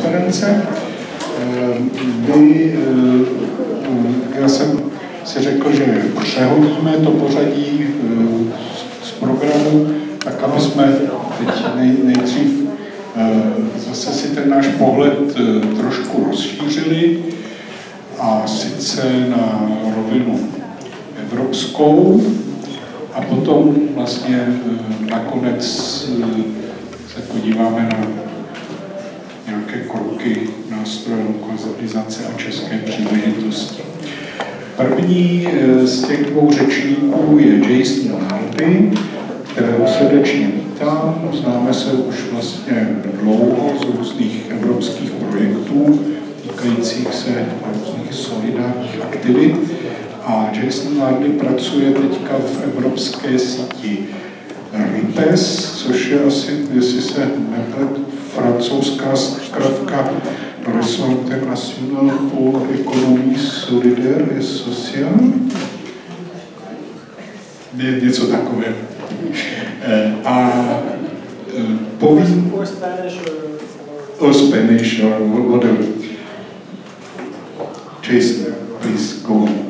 konference. Já jsem si řekl, že přehodíme to pořadí z programu, tak aby jsme teď nejdřív zase si ten náš pohled trošku rozšířili, a sice na rovinu evropskou, a potom vlastně nakonec se podíváme na nějaké kroky nástroje lokalizace a české příležitosti. První z těch dvou řečníků je Nardi, kterého srdečně vítám. Známe se už vlastně dlouho z různých evropských projektů týkajících se různých solidárních aktivit. A Nardi pracuje teďka v evropské síti RIPES, což je asi, jestli se nepletu, francouzská zkratka Réseau international pour l'économie solidaire et sociale. Něco takového. A povím... Or Spanish or whatever. Jason, please go on.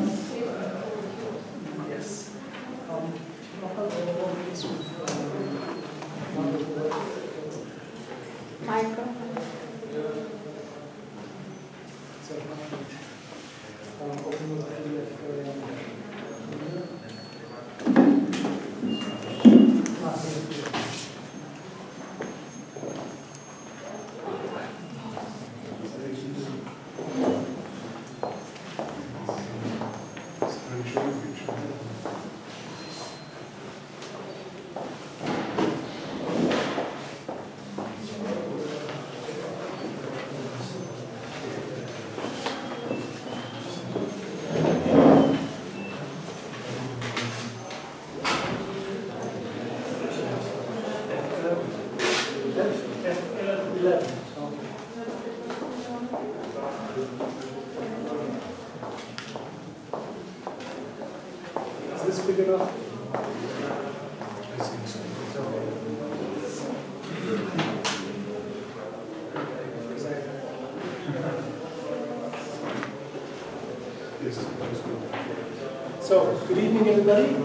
So, good evening, everybody.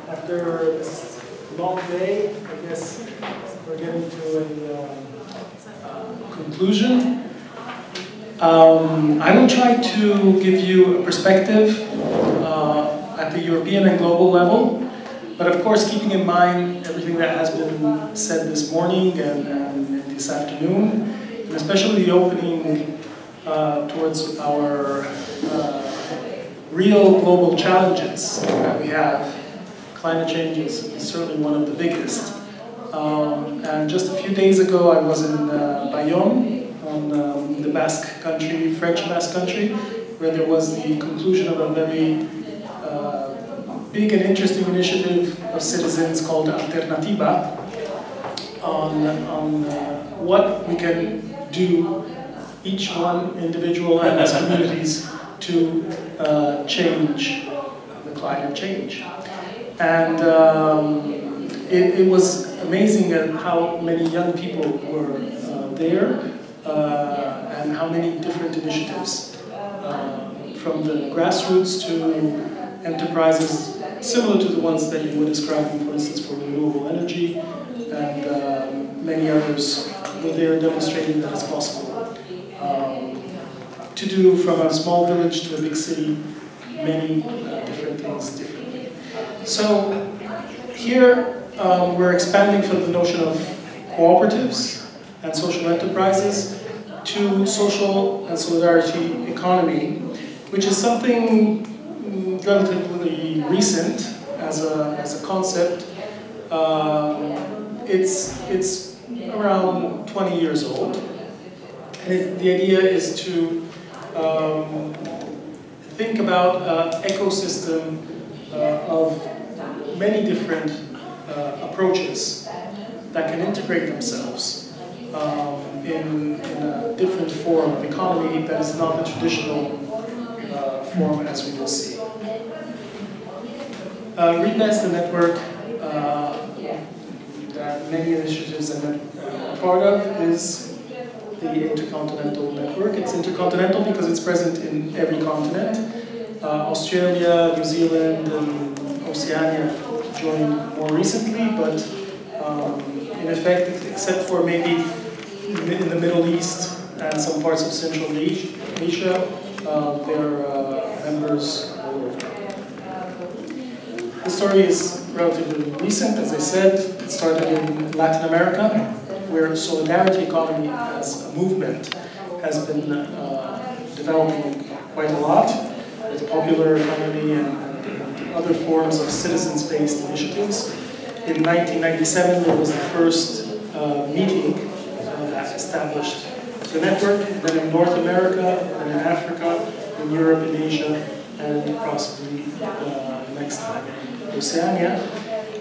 After this long day, I guess we're getting to a conclusion. I will try to give you a perspective at the European and global level, but of course keeping in mind everything that has been said this morning and this afternoon, and especially the opening towards our real global challenges that we have. Climate change is certainly one of the biggest. And just a few days ago I was in Bayonne, on the Basque country, French Basque country, where there was the conclusion of a very big and interesting initiative of citizens called Alternativa on what we can do, each one individual and as communities, to change the climate change. And it was amazing at how many young people were there and how many different initiatives, from the grassroots to enterprises similar to the ones that you were describing, for instance, for renewable energy, and many others were there demonstrating that it's possible to do from a small village to a big city many different things differently. So here we're expanding from the notion of cooperatives and social enterprises to social and solidarity economy, which is something relatively recent as a concept. It's around 20 years old, and the idea is to think about an ecosystem of many different approaches that can integrate themselves in a different form of economy that is not the traditional form as we will see. RIPES, the network that many initiatives are part of, is the intercontinental network. It's intercontinental because it's present in every continent. Australia, New Zealand, and Oceania joined more recently, but in effect, except for maybe in the Middle East and some parts of Central Asia, they're members all over. The story is relatively recent, as I said. It started in Latin America, where solidarity economy as a movement has been developing quite a lot, with popular economy and other forms of citizens-based initiatives. In 1997, there was the first meeting that established the network, then in North America, then in Africa, in Europe, in Asia, and possibly next time in Oceania.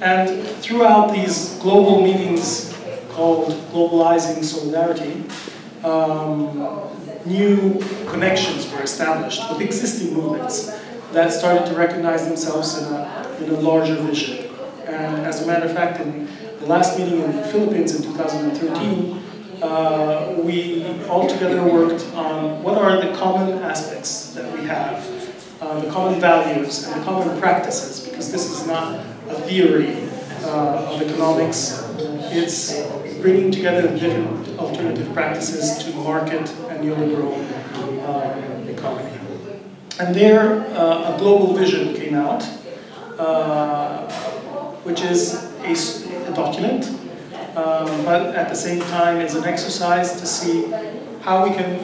And throughout these global meetings called Globalizing Solidarity, new connections were established with existing movements that started to recognize themselves in a larger vision. And as a matter of fact, in the last meeting in the Philippines in 2013, we all together worked on what are the common aspects that we have, the common values and the common practices, because this is not a theory of economics. It's bringing together different alternative practices to market and neoliberal economy. And there, a global vision came out, which is a document, but at the same time is an exercise to see how we can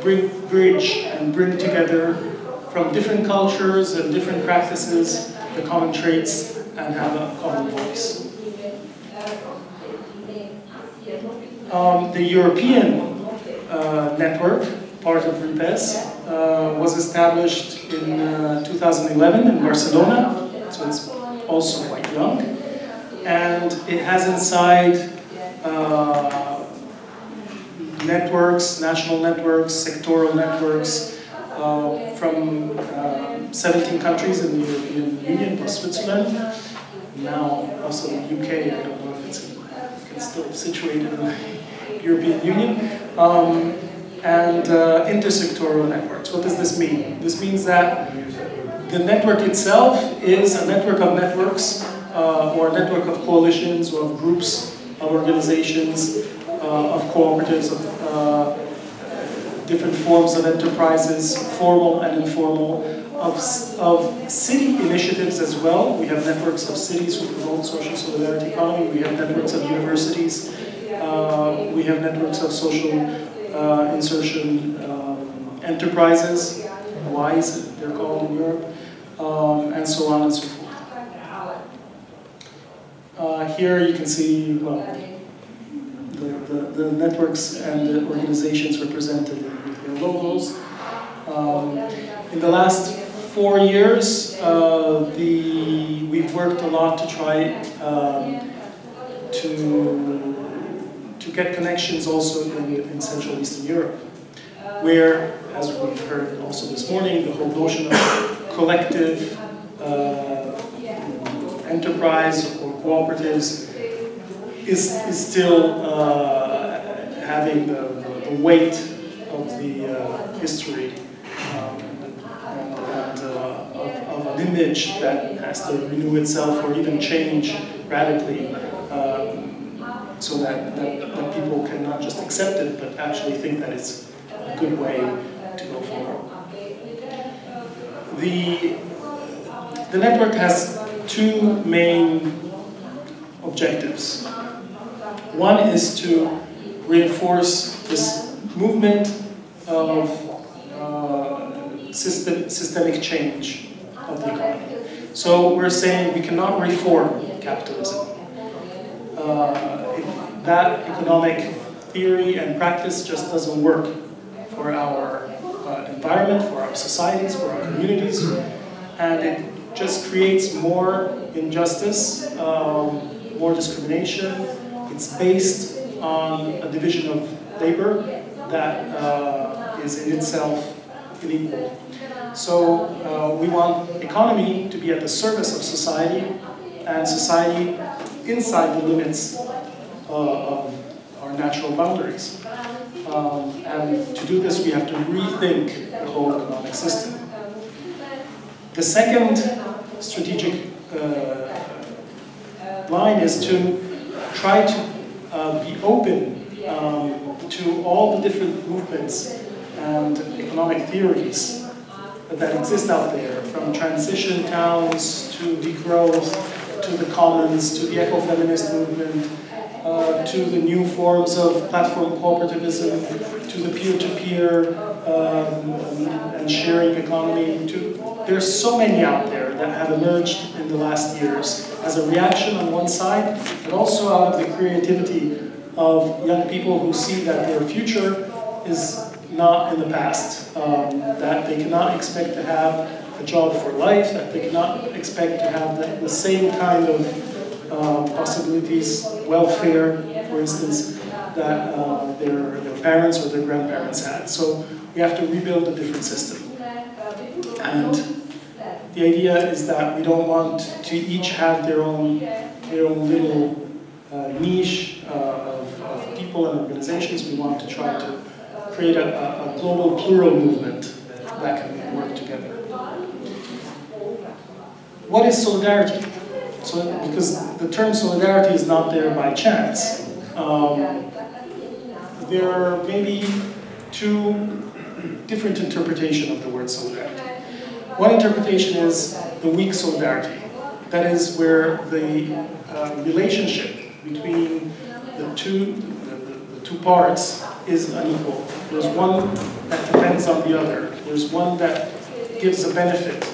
bridge and bring together from different cultures and different practices the common traits and have a common voice. The European network, part of RIPES, was established in 2011 in Barcelona, so it's also quite young. And it has inside networks, national networks, sectoral networks, from 17 countries in the European Union plus Switzerland. Now also the UK, I don't know if it's still situated in the European Union. And intersectoral networks. What does this mean? This means that the network itself is a network of networks, or a network of coalitions, or of groups, of organizations, of cooperatives, of different forms of enterprises, formal and informal, of city initiatives as well. We have networks of cities who promote social solidarity economy. We have networks of universities. We have networks of social insertion enterprises, WISE, they're called in Europe, and so on and so forth. Here you can see the networks and the organizations represented with their logos. In the last 4 years, we've worked a lot to try to get connections also in Central Eastern Europe, where, as we've heard also this morning, the whole notion of collective enterprise or cooperatives is still having the weight of the history and of an image that has to renew itself or even change radically, so that people can not just accept it, but actually think that it's a good way to go forward. The network has two main objectives. One is to reinforce this movement of systemic change of the economy. So we're saying we cannot reform capitalism. That economic theory and practice just doesn't work for our environment, for our societies, for our communities, and it just creates more injustice, more discrimination. It's based on a division of labor that is in itself unequal. So we want economy to be at the service of society, and society inside the limits of our natural boundaries. And to do this, we have to rethink the whole economic system. The second strategic line is to try to be open to all the different movements and economic theories that exist out there, from transition towns to degrowth, to the commons, to the ecofeminist movement, to the new forms of platform cooperativism, to the peer-to-peer and sharing economy. There's so many out there that have emerged in the last years as a reaction on one side, but also out of the creativity of young people who see that their future is not in the past, that they cannot expect to have a job for life, that they cannot expect to have the same kind of possibilities, welfare, for instance, that their parents or their grandparents had. So we have to rebuild a different system. And the idea is that we don't want to each have their own little niche of people and organizations. We want to try to create a global plural movement that can work together. What is solidarity? So, because the term solidarity is not there by chance. There are maybe two different interpretations of the word solidarity. One interpretation is the weak solidarity. That is where the relationship between the two parts is unequal. There's one that depends on the other. There's one that gives a benefit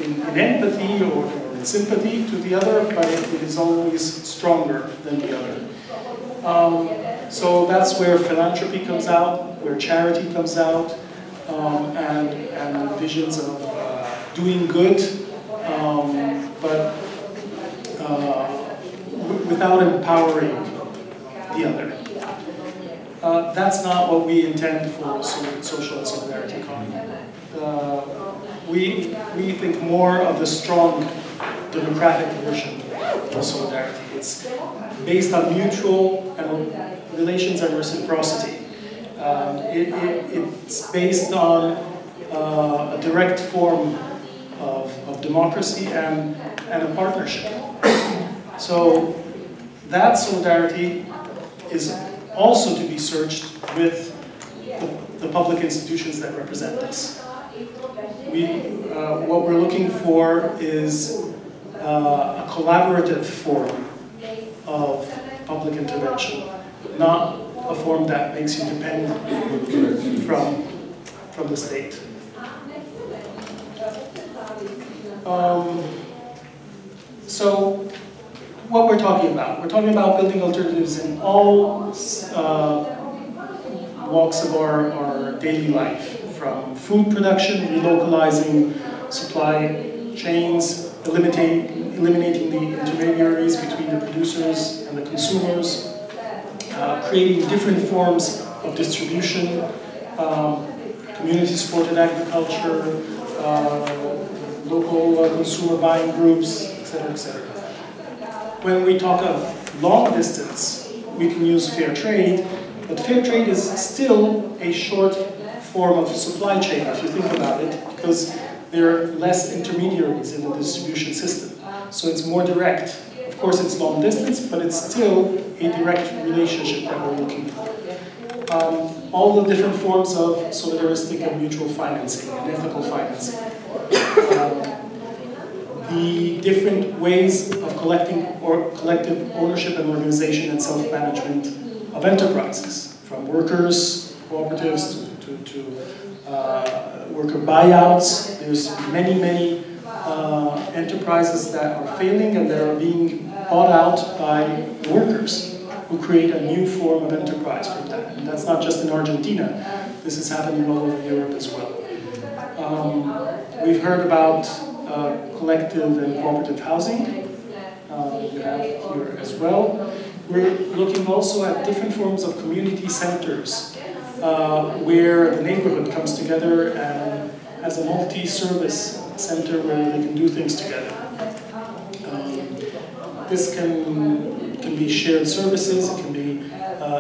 in empathy or in sympathy to the other, but it is always stronger than the other. So that's where philanthropy comes out, where charity comes out, and visions of doing good, but without empowering the other. That's not what we intend for social and solidarity economy. We think more of the strong democratic version of solidarity. It's based on mutual relations and reciprocity. It's based on a direct form of democracy and a partnership. So that solidarity is also to be searched with the public institutions that represent us. What we're looking for is a collaborative form of public intervention, not a form that makes you dependent from the state. So, what we're talking about building alternatives in all walks of our daily life, from food production, relocalizing supply chains, eliminating the intermediaries between the producers and the consumers, creating different forms of distribution, community-supported agriculture, local consumer buying groups, etc., etc. When we talk of long distance, we can use fair trade, but fair trade is still a short form of supply chain, if you think about it, because there are less intermediaries in the distribution system. So it's more direct. Of course, it's long distance, but it's still a direct relationship that we're looking for. All the different forms of solidaristic and mutual financing and ethical financing. The different ways of collective ownership and organization and self-management of enterprises, from workers, cooperatives, to worker buyouts. There's many enterprises that are failing and that are being bought out by workers who create a new form of enterprise from that. And that's not just in Argentina. This is happening all over Europe as well. We've heard about collective and cooperative housing. You have here as well. We're looking also at different forms of community centers where the neighborhood comes together and has a multi-service center where they can do things together. This can be shared services, it can be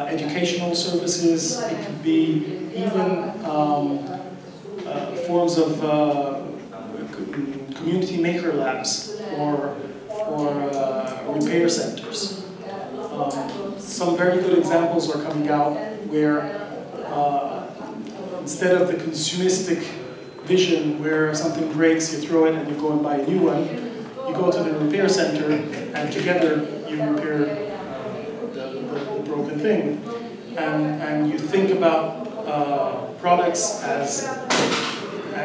educational services, it could be even forms of community maker labs or repair centers. Some very good examples are coming out where instead of the consumistic vision where something breaks, you throw it and you go and buy a new one, you go to the repair center and together you repair the broken thing. And you think about products as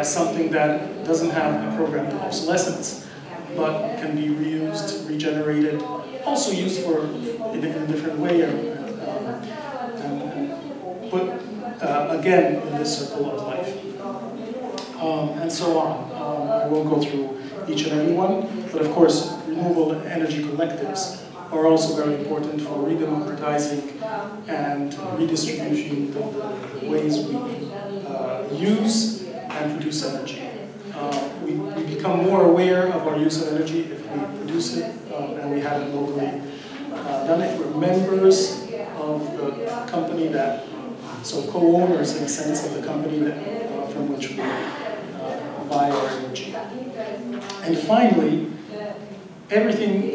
something that doesn't have a programmed obsolescence, but can be reused, regenerated, also used in a different way, and put again in this circle of life, and so on. I won't go through each and every one, but of course, renewable energy collectives are also very important for redemocratizing and redistributing the ways we use and produce energy. We become more aware of our use of energy if we produce it and we have it locally done. If we're members of the company that, so co-owners in a sense of the company that, from which we buy our energy. And finally,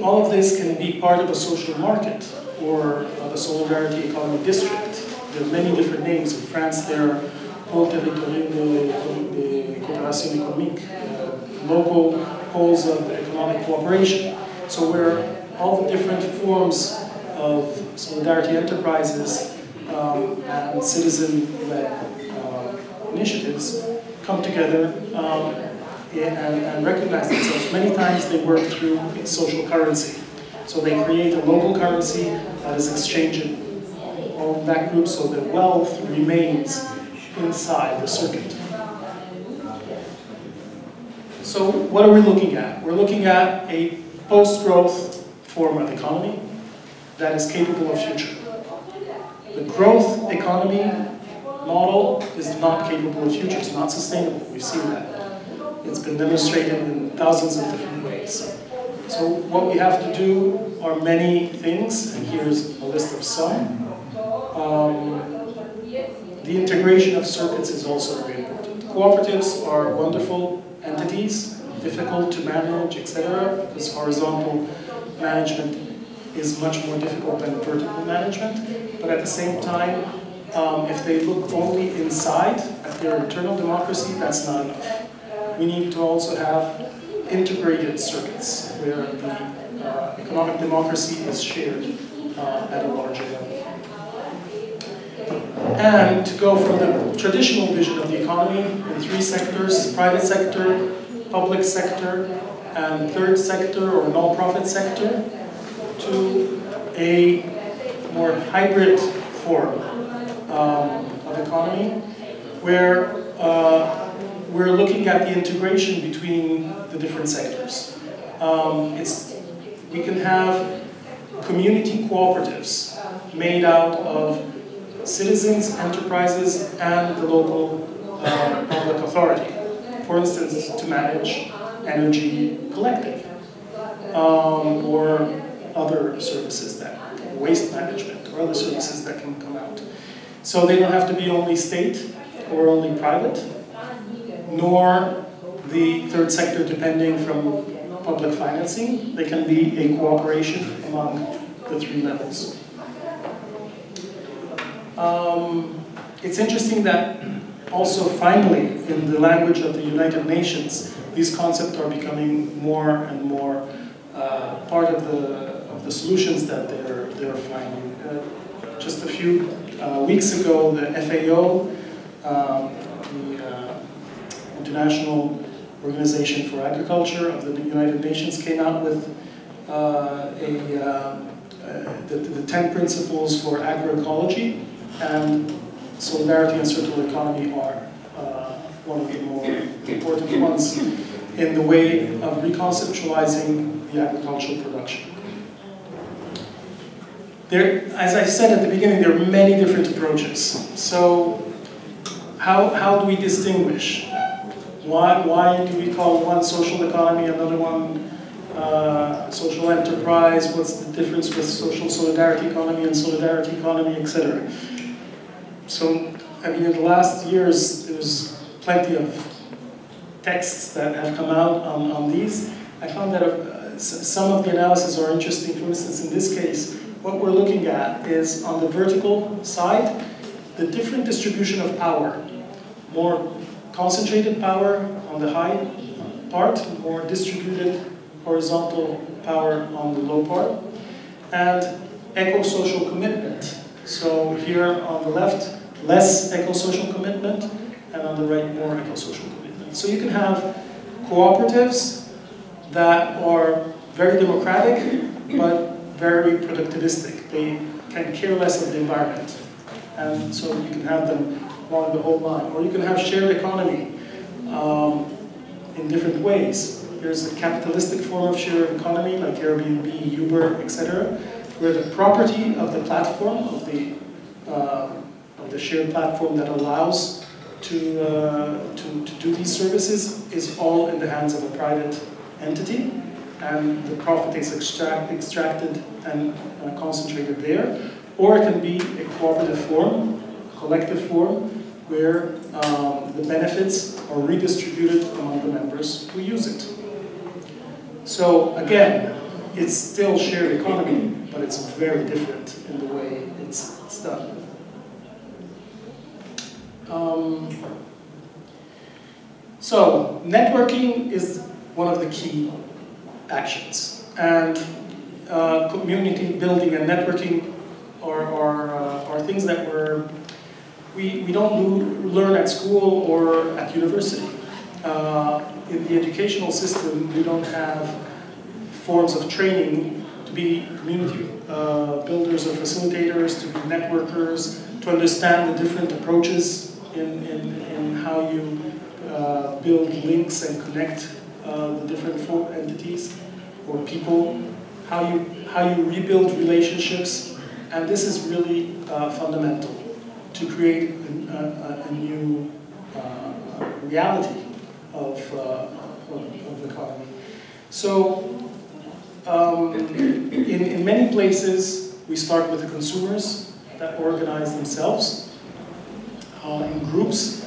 all of this can be part of a social market or the solidarity economy district. There are many different names. In France, there are pôles territoriaux de coopération économique, local poles of economic cooperation. So where all the different forms of solidarity enterprises and citizen-led initiatives come together and recognize themselves. Many times they work through social currency. So they create a local currency that is exchanged in all that group so that wealth remains inside the circuit. So what are we looking at? We're looking at a post-growth form of economy that is capable of future. The growth economy model is not capable of future, it's not sustainable, we've seen that. It's been demonstrated in thousands of different ways. So what we have to do are many things, and here's a list of some. The integration of circuits is also very important. Cooperatives are wonderful entities, difficult to manage, etc., because horizontal management is much more difficult than vertical management. But at the same time, if they look only inside at their internal democracy, that's not enough. We need to also have integrated circuits where the economic democracy is shared at a larger level. And to go from the traditional vision of the economy in three sectors: private sector, public sector, and third sector or non-profit sector, to a more hybrid form of economy, where we're looking at the integration between the different sectors. We can have community cooperatives made out of citizens, enterprises, and the local public authority. For instance, to manage energy collective or other services, that waste management or other services that can come out. So they don't have to be only state or only private, nor the third sector depending from public financing. They can be a cooperation among the three levels. It's interesting that also finally in the language of the United Nations, these concepts are becoming more and more part of the solutions that they're finding. Just a few weeks ago, the FAO, the International Organization for Agriculture of the United Nations, came out with the 10 principles for agroecology, and solidarity and circular economy are one of the more important ones in the way of reconceptualizing the agricultural production. As I said at the beginning, there are many different approaches. So how do we distinguish? Why do we call one social economy, another one social enterprise, what's the difference with social solidarity economy and solidarity economy, etc. So, I mean, in the last years, there's plenty of texts that have come out on these. I found that some of the analyses are interesting. For instance, in this case, what we're looking at is, on the vertical side, the different distribution of power. More concentrated power on the high part, more distributed horizontal power on the low part, and eco-social commitment. So here on the left, less eco-social commitment, and on the right, more eco-social commitment. So you can have cooperatives that are very democratic, but very productivistic. They can care less of the environment. And so you can have them along the whole line. Or you can have shared economy in different ways. There's a capitalistic form of shared economy, like Airbnb, Uber, etc., where the property of the platform, of the shared platform that allows to do these services, is all in the hands of a private entity, and the profit is extracted and concentrated there. Or it can be a cooperative form, a collective form, where the benefits are redistributed among the members who use it. So again, it's still shared economy, but it's very different in the way it's done. So networking is one of the key actions, and community building and networking are things that we don't learn at school or at university. In the educational system, we don't have forms of training to be community builders or facilitators, to be networkers, to understand the different approaches in how you build links and connect the different entities or people, how you rebuild relationships, and this is really fundamental to create a new reality of the economy. So, in many places, we start with the consumers that organize themselves in groups.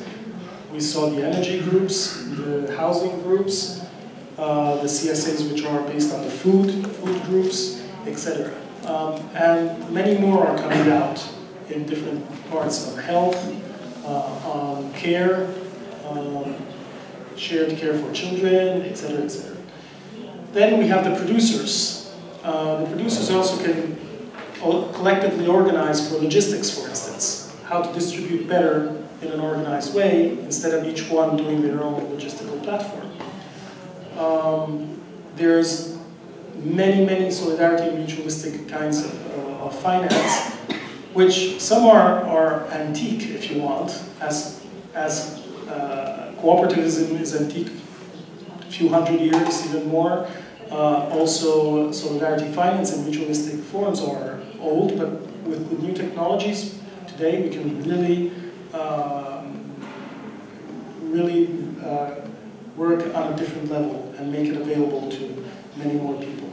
We saw the energy groups, the housing groups, the CSAs, which are based on the food groups, etc. And many more are coming out in different parts of health, on care, shared care for children, etc., etc. Then we have the producers. The producers also can collectively organize for logistics, for instance, how to distribute better in an organized way instead of each one doing their own logistical platform. There's many solidarity and mutualistic kinds of finance, which some are antique, if you want, as cooperativism is antique, a few hundred years, even more. Also, solidarity finance and mutualistic forms are old, but with the new technologies today, we can really work on a different level and make it available to many more people.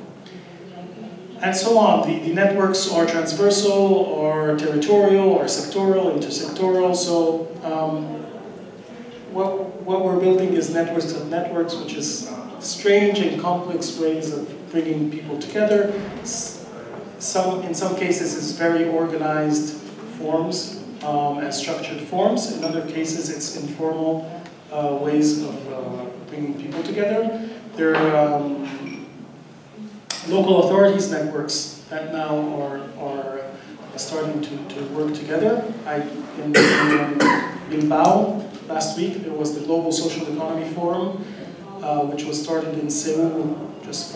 And so on. The networks are transversal, or territorial, or sectoral, intersectoral. So what we're building is networks of networks, which is strange and complex ways of bringing people together. In some cases, it's very organized forms and structured forms. In other cases, it's informal ways of bringing people together. There are local authorities networks that now are starting to work together. In Bilbao last week, there was the Global Social Economy Forum, which was started in Seoul just